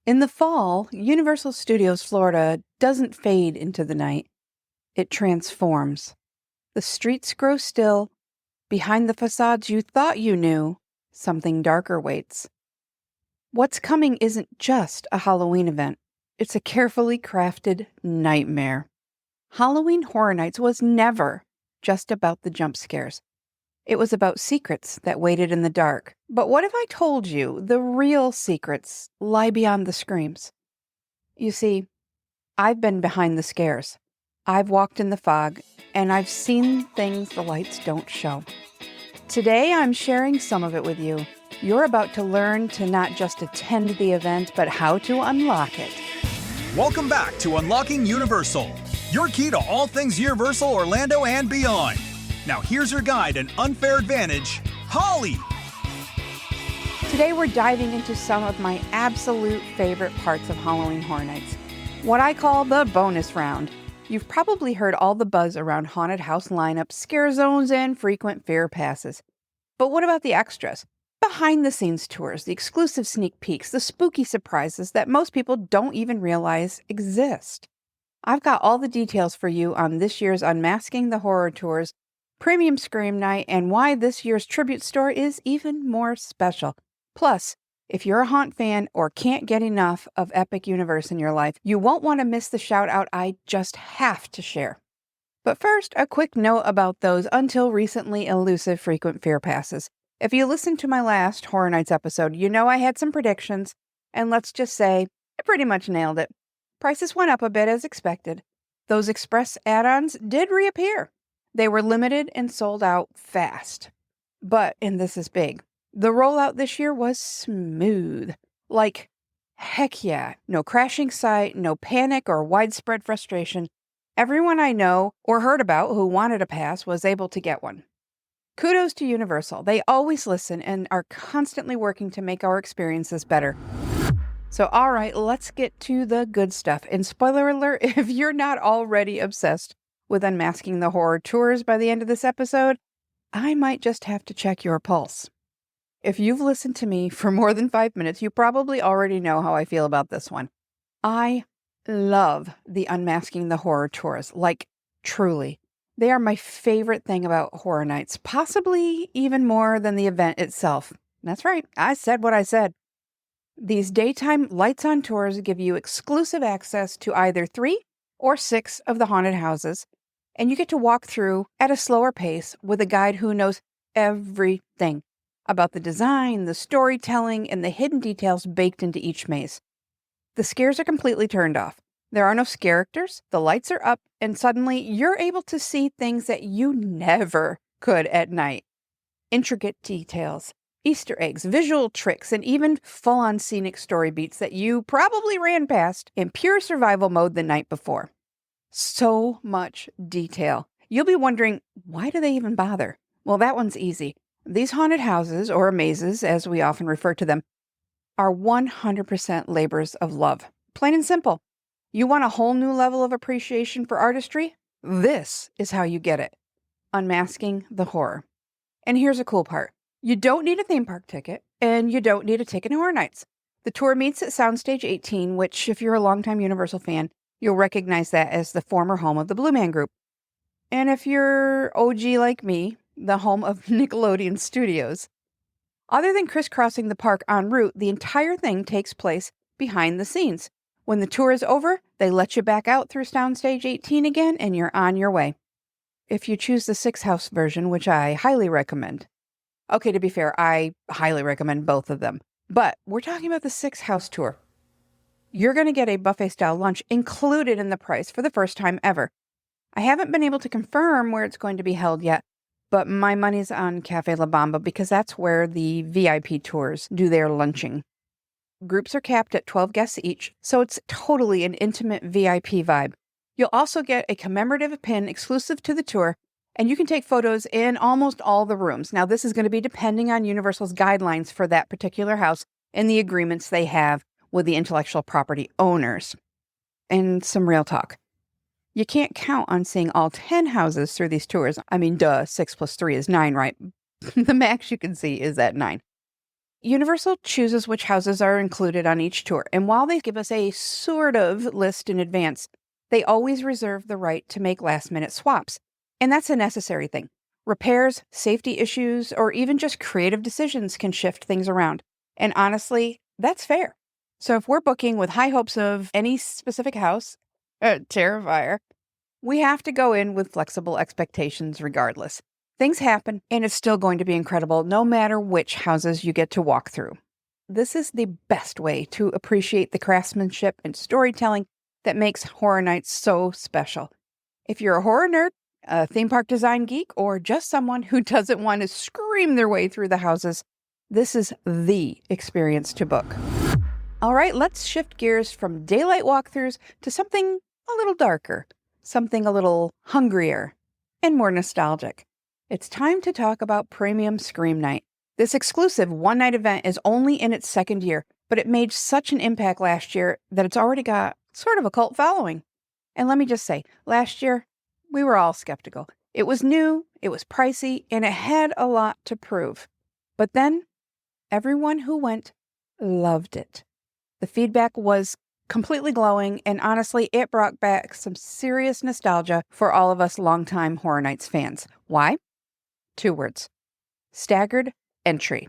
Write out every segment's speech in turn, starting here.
In the fall, Universal Studios Florida doesn't fade into the night. It transforms. The streets grow still. Behind the facades you thought you knew, something darker waits. What's coming isn't just a Halloween event. It's a carefully crafted nightmare. Halloween Horror Nights was never just about the jump scares. It was about secrets that waited in the dark. But what if I told you the real secrets lie beyond the screams? You see, I've been behind the scares. I've walked in the fog, and I've seen things the lights don't show. Today, I'm sharing some of it with you. You're about to learn to not just attend the event, but how to unlock it. Welcome back to Unlocking Universal, your key to all things Universal Orlando and beyond. Now here's your guide and unfair advantage, Holly. Today we're diving into some of my absolute favorite parts of Halloween Horror Nights, what I call the bonus round. You've probably heard all the buzz around haunted house lineups, scare zones, and frequent fear passes. But what about the extras? Behind the scenes tours, the exclusive sneak peeks, the spooky surprises that most people don't even realize exist. I've got all the details for you on this year's Unmasking the Horror Tours, Premium Scream Night, and why this year's tribute store is even more special. Plus, if you're a haunt fan or can't get enough of Epic Universe in your life, you won't want to miss the shout out I just have to share. But first, a quick note about those until recently elusive frequent fear passes. If you listened to my last Horror Nights episode, you know I had some predictions, and let's just say I pretty much nailed it. Prices went up a bit as expected. Those express add-ons did reappear. They were limited and sold out fast. But, and this is big, the rollout this year was smooth. Like, heck yeah. No crashing site, no panic or widespread frustration. Everyone I know or heard about who wanted a pass was able to get one. Kudos to Universal. They always listen and are constantly working to make our experiences better. So, all right, let's get to the good stuff. And spoiler alert, if you're not already obsessed with Unmasking the Horror Tours by the end of this episode, I might just have to check your pulse. If you've listened to me for more than 5 minutes, you probably already know how I feel about this one. I love the Unmasking the Horror Tours, like truly. They are my favorite thing about Horror Nights, possibly even more than the event itself. That's right, I said what I said. These daytime lights on tours give you exclusive access to either 3 or 6 of the haunted houses, and you get to walk through at a slower pace with a guide who knows everything about the design, the storytelling, and the hidden details baked into each maze. The scares are completely turned off. There are no characters, the lights are up, and suddenly you're able to see things that you never could at night. Intricate details, Easter eggs, visual tricks, and even full-on scenic story beats that you probably ran past in pure survival mode the night before. So much detail. You'll be wondering, why do they even bother? Well, that one's easy. These haunted houses, or mazes as we often refer to them, are 100% labors of love. Plain and simple. You want a whole new level of appreciation for artistry? This is how you get it. Unmasking the horror. And here's a cool part. You don't need a theme park ticket, and you don't need a ticket to Horror Nights. The tour meets at Soundstage 18, which, if you're a longtime Universal fan, you'll recognize that as the former home of the Blue Man Group. And if you're OG like me, the home of Nickelodeon Studios. Other than crisscrossing the park en route, the entire thing takes place behind the scenes. When the tour is over, they let you back out through Soundstage 18 again, and you're on your way. If you choose the 6-house version, which I highly recommend. Okay, to be fair, I highly recommend both of them. But we're talking about the 6-house tour. You're going to get a buffet-style lunch included in the price for the first time ever. I haven't been able to confirm where it's going to be held yet, but my money's on Cafe La Bamba because that's where the VIP tours do their lunching. Groups are capped at 12 guests each, so it's totally an intimate VIP vibe. You'll also get a commemorative pin exclusive to the tour, and you can take photos in almost all the rooms. Now, this is going to be depending on Universal's guidelines for that particular house and the agreements they have with the intellectual property owners. And some real talk. You can't count on seeing all 10 houses through these tours. I mean, duh, 6 plus 3 is 9, right? The max you can see is at 9. Universal chooses which houses are included on each tour, and while they give us a sort of list in advance, they always reserve the right to make last-minute swaps. And that's a necessary thing. Repairs, safety issues, or even just creative decisions can shift things around. And honestly, that's fair. So if we're booking with high hopes of any specific house, Terrifier, we have to go in with flexible expectations regardless. Things happen, and it's still going to be incredible no matter which houses you get to walk through. This is the best way to appreciate the craftsmanship and storytelling that makes Horror Nights so special. If you're a horror nerd, a theme park design geek, or just someone who doesn't want to scream their way through the houses, this is the experience to book. All right, let's shift gears from daylight walkthroughs to something a little darker, something a little hungrier, and more nostalgic. It's time to talk about Premium Scream Night. This exclusive one-night event is only in its second year, but it made such an impact last year that it's already got sort of a cult following. And let me just say, last year, we were all skeptical. It was new, it was pricey, and it had a lot to prove. But then, everyone who went loved it. The feedback was completely glowing, and honestly, it brought back some serious nostalgia for all of us longtime Horror Nights fans. Why? 2 words. Staggered-entry.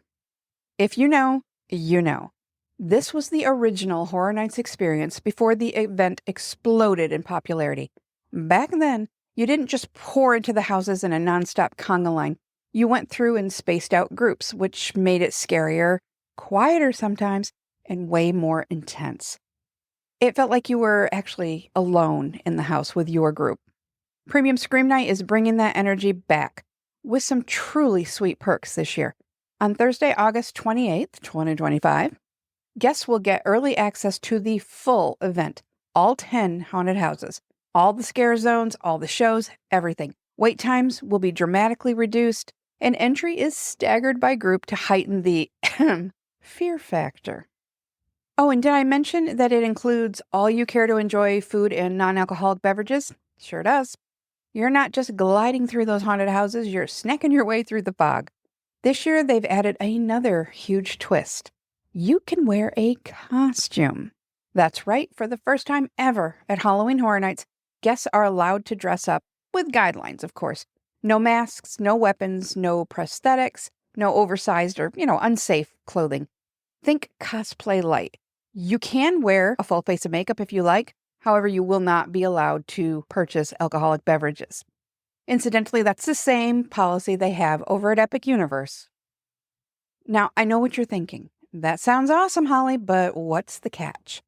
If you know, you know. This was the original Horror Nights experience before the event exploded in popularity. Back then, you didn't just pour into the houses in a nonstop conga line. You went through in spaced out groups, which made it scarier, quieter sometimes, and way more intense. It felt like you were actually alone in the house with your group. Premium Scream Night is bringing that energy back with some truly sweet perks this year. On Thursday, August 28th, 2025, guests will get early access to the full event, all 10 haunted houses, all the scare zones, all the shows, everything. Wait times will be dramatically reduced, and entry is staggered by group to heighten the fear factor. Oh, and did I mention that it includes all you care to enjoy food and non-alcoholic beverages? Sure does. You're not just gliding through those haunted houses, you're snacking your way through the fog. This year, they've added another huge twist. You can wear a costume. That's right, for the first time ever at Halloween Horror Nights, guests are allowed to dress up, with guidelines, of course. No masks, no weapons, no prosthetics, no oversized or, unsafe clothing. Think cosplay light. You can wear a full face of makeup if you like. However, you will not be allowed to purchase alcoholic beverages. Incidentally, that's the same policy they have over at Epic Universe. Now, I know what you're thinking. That sounds awesome, Holly, but what's the catch?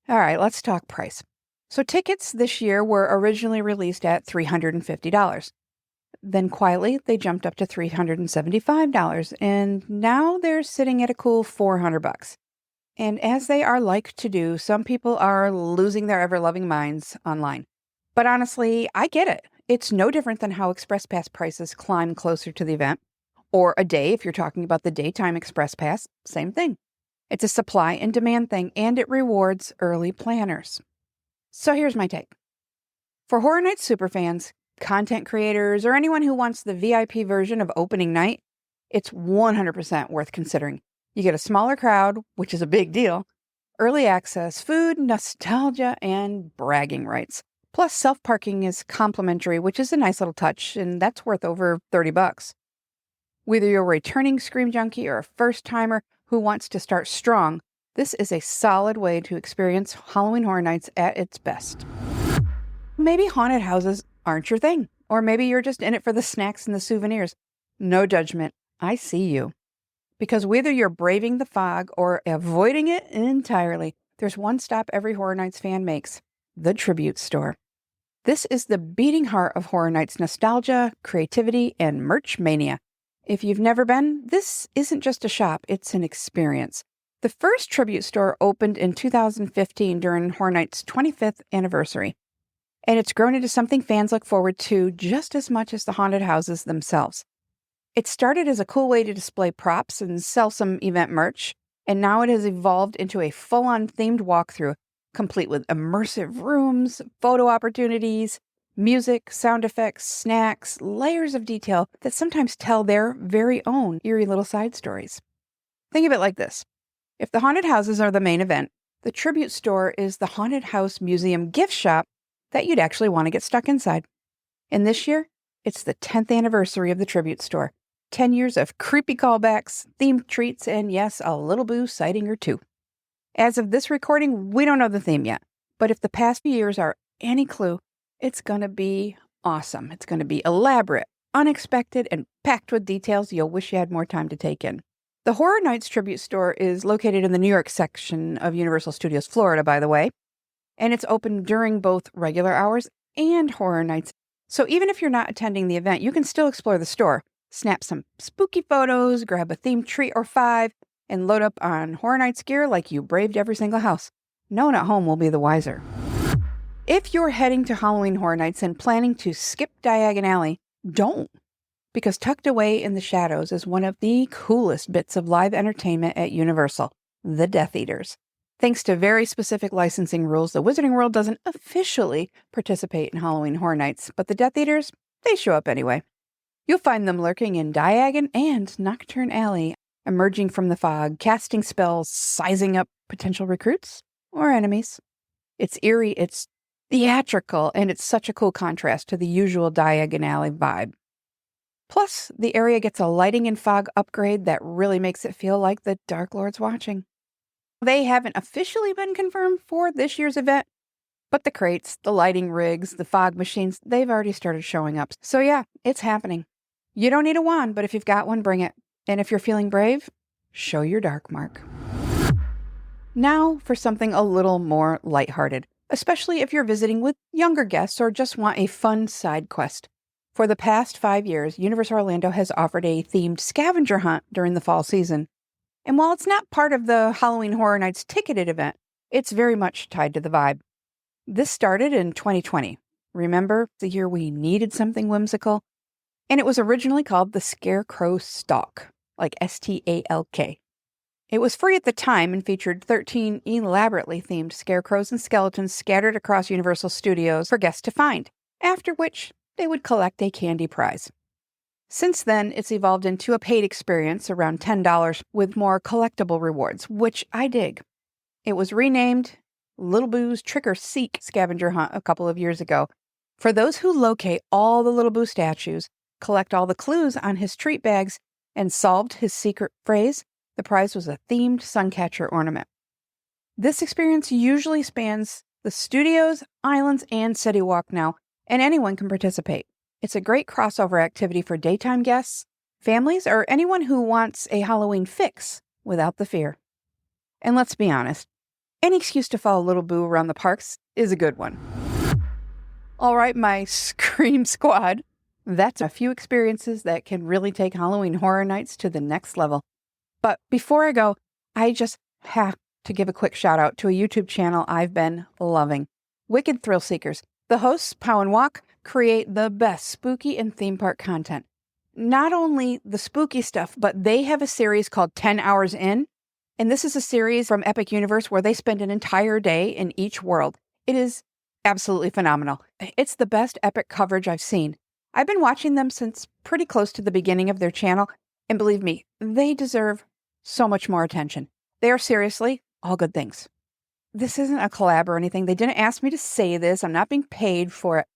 All right, let's talk price. So tickets this year were originally released at $350. Then quietly, they jumped up to $375, and now they're sitting at a cool $400. And as they are like to do, some people are losing their ever-loving minds online. But honestly, I get it. It's no different than how Express Pass prices climb closer to the event. Or a day, if you're talking about the daytime Express Pass, same thing. It's a supply and demand thing, and it rewards early planners. So here's my take. For Horror Nights superfans, content creators, or anyone who wants the VIP version of opening night, it's 100% worth considering. You get a smaller crowd, which is a big deal, early access, food, nostalgia, and bragging rights. Plus, self-parking is complimentary, which is a nice little touch, and that's worth over $30. Whether you're a returning Scream junkie or a first-timer who wants to start strong, this is a solid way to experience Halloween Horror Nights at its best. Maybe haunted houses aren't your thing, or maybe you're just in it for the snacks and the souvenirs. No judgment. I see you. Because whether you're braving the fog or avoiding it entirely, there's one stop every Horror Nights fan makes: the Tribute Store. This is the beating heart of Horror Nights nostalgia, creativity, and merch mania. If you've never been, this isn't just a shop, it's an experience. The first Tribute Store opened in 2015 during Horror Nights' 25th anniversary. And it's grown into something fans look forward to just as much as the haunted houses themselves. It started as a cool way to display props and sell some event merch, and now it has evolved into a full-on themed walkthrough, complete with immersive rooms, photo opportunities, music, sound effects, snacks, layers of detail that sometimes tell their very own eerie little side stories. Think of it like this. If the haunted houses are the main event, the tribute store is the haunted house museum gift shop that you'd actually want to get stuck inside. And this year, it's the 10th anniversary of the tribute store. 10 years of creepy callbacks, themed treats, and yes, a Lil Boo sighting or two. As of this recording, we don't know the theme yet, but if the past few years are any clue, it's going to be awesome. It's going to be elaborate, unexpected, and packed with details you'll wish you had more time to take in. The Horror Nights Tribute Store is located in the New York section of Universal Studios Florida, by the way, and it's open during both regular hours and Horror Nights. So even if you're not attending the event, you can still explore the store, snap some spooky photos, grab a themed treat or 5, and load up on Horror Nights gear like you braved every single house. No one at home will be the wiser. If you're heading to Halloween Horror Nights and planning to skip Diagon Alley, don't. Because tucked away in the shadows is one of the coolest bits of live entertainment at Universal, the Death Eaters. Thanks to very specific licensing rules, the Wizarding World doesn't officially participate in Halloween Horror Nights, but the Death Eaters, they show up anyway. You'll find them lurking in Diagon and Nocturne Alley, emerging from the fog, casting spells, sizing up potential recruits or enemies. It's eerie, it's theatrical, and it's such a cool contrast to the usual Diagon Alley vibe. Plus, the area gets a lighting and fog upgrade that really makes it feel like the Dark Lord's watching. They haven't officially been confirmed for this year's event, but the crates, the lighting rigs, the fog machines, they've already started showing up. So yeah, it's happening. You don't need a wand, but if you've got one, bring it. And if you're feeling brave, show your dark mark. Now for something a little more lighthearted, especially if you're visiting with younger guests or just want a fun side quest. For the past 5 years, Universal Orlando has offered a themed scavenger hunt during the fall season. And while it's not part of the Halloween Horror Nights ticketed event, it's very much tied to the vibe. This started in 2020. Remember the year we needed something whimsical? And it was originally called the Scarecrow Stalk, like S-T-A-L-K. It was free at the time and featured 13 elaborately themed scarecrows and skeletons scattered across Universal Studios for guests to find, after which they would collect a candy prize. Since then, it's evolved into a paid experience around $10 with more collectible rewards, which I dig. It was renamed Lil Boo's Trick or Seek Scavenger Hunt a couple of years ago. For those who locate all the Lil Boo statues, collect all the clues on his treat bags, and solved his secret phrase, the prize was a themed suncatcher ornament. This experience usually spans the studios, islands, and City Walk now, and anyone can participate. It's a great crossover activity for daytime guests, families, or anyone who wants a Halloween fix without the fear. And let's be honest, any excuse to follow Lil Boo around the parks is a good one. All right, my Scream Squad, that's a few experiences that can really take Halloween Horror Nights to the next level. But before I go, I just have to give a quick shout out to a YouTube channel I've been loving, Wicked Thrill Seekers. The hosts, Pow and Walk, create the best spooky and theme park content. Not only the spooky stuff, but they have a series called 10 Hours In. And this is a series from Epic Universe where they spend an entire day in each world. It is absolutely phenomenal. It's the best epic coverage I've seen. I've been watching them since pretty close to the beginning of their channel. And believe me, they deserve so much more attention. They are seriously all good things. This isn't a collab or anything. They didn't ask me to say this. I'm not being paid for it.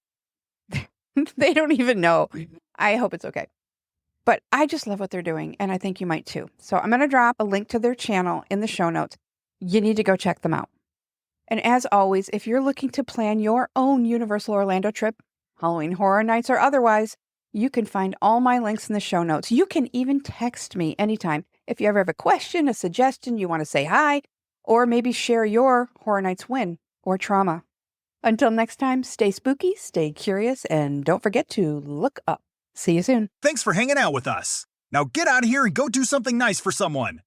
They don't even know. I hope it's okay. But I just love what they're doing, and I think you might too. So I'm going to drop a link to their channel in the show notes. You need to go check them out. And as always, if you're looking to plan your own Universal Orlando trip, Halloween Horror Nights or otherwise, you can find all my links in the show notes. You can even text me anytime. If you ever have a question, a suggestion, you want to say hi, or maybe share your Horror Nights win or trauma. Until next time, stay spooky, stay curious, and don't forget to look up. See you soon. Thanks for hanging out with us. Now get out of here and go do something nice for someone.